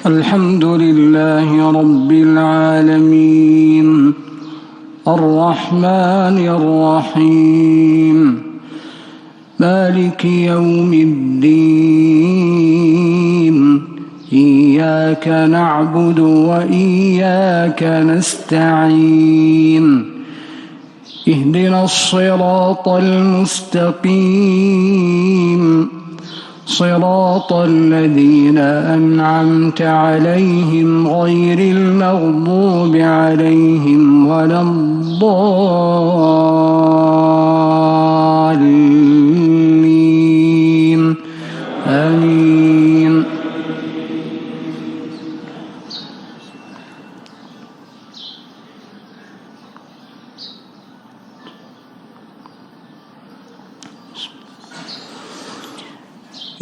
الحمد لله رب العالمين الرحمن الرحيم مالك يوم الدين إياك نعبد وإياك نستعين اهدنا الصراط المستقيم صراط الذين أنعمت عليهم غير المغضوب عليهم ولا الضالين آمين.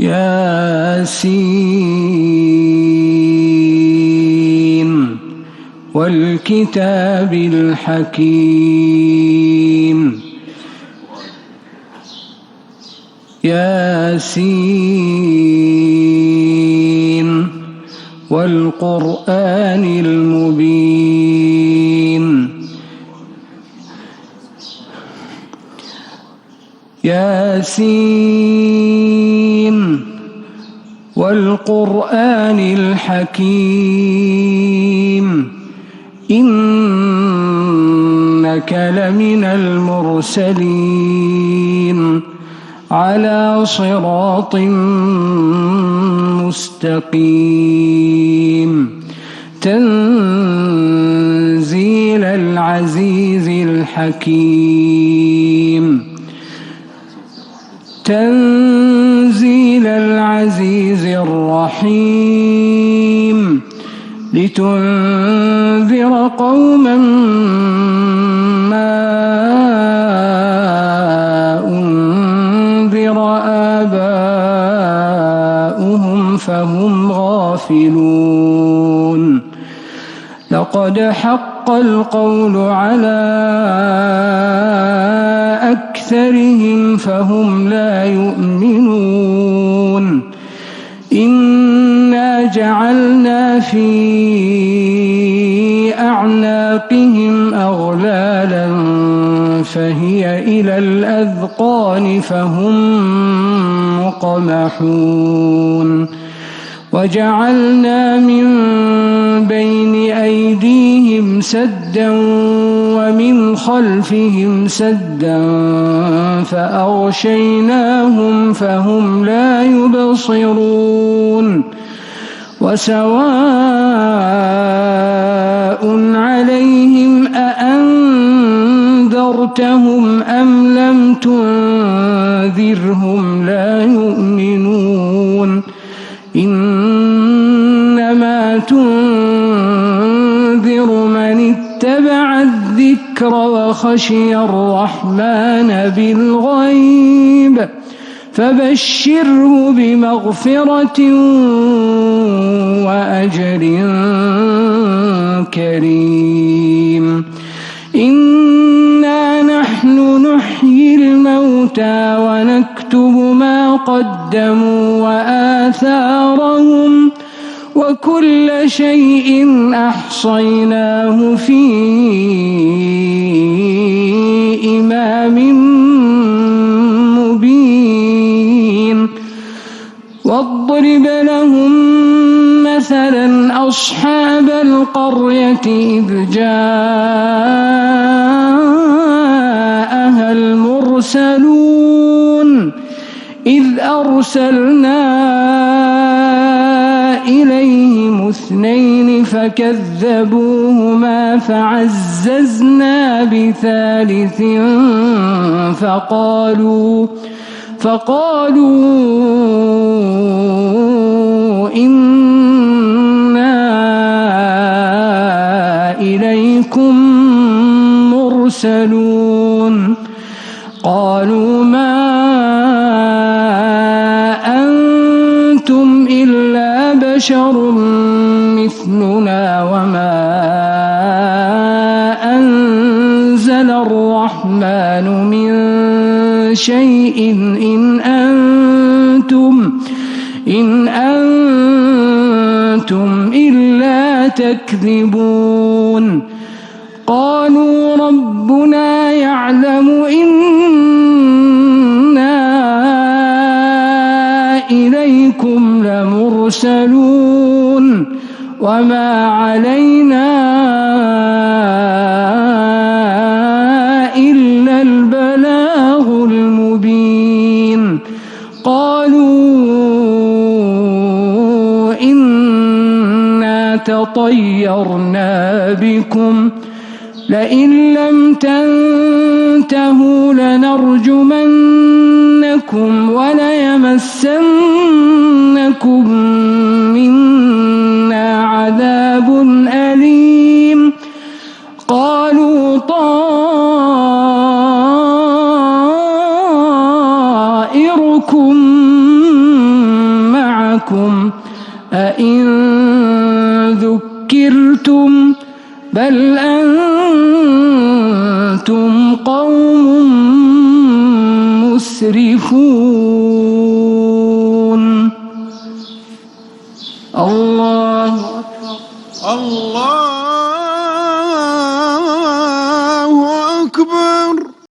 ياسين والكتاب الحكيم ياسين والقرآن المبين ياسين والقرآن الحكيم إنك لمن المرسلين على صراط مستقيم تنزيل العزيز الحكيم تنزيل العزيز الرحيم لتنذر قوما ما أنذر آباؤهم فهم غافلون لقد حق القول على أكثرهم فهم لا يؤمنون إنا جعلنا في أعناقهم أغلالا فهي إلى الأذقان فهم مقمحون وجعلنا من بين أيديهم سدا ومن خلفهم سدا فأغشيناهم فهم لا يبصرون وسواء عليهم أأنذرتهم أم لم تنذرهم لا يؤمنون إنما تنذر من اتبع الذكر وخشي الرحمن بالغيب فبشره بمغفرة وأجر كريم إنا نحن نحيي الموتى ونكتب ما قدموا وآثارهم وكل شيء أحصيناه في إمام مبين واضرب لهم مثلا أصحاب القرية إذ جاءها المرسلون إذ أرسلنا إليهم اثنين فكذبوهما فعززنا بثالث فقالوا إنا إليكم مرسلون قالوا ما أنتم إلا بشر مثلنا وما أنزل الرحمن من شيء إن أنتم إلا تكذبون قالوا ربنا يعلم إنا إليكم لمرسلون وما علينا إلا البلاغ المبين قالوا إنا تطيرنا بكم لئن لم تنتهوا لنرجمنكم وليمسنكم منا عذاب أليم قالوا طائركم معكم أئن ذكرتم بل أنتم قوم مسرفون الله أكبر. الله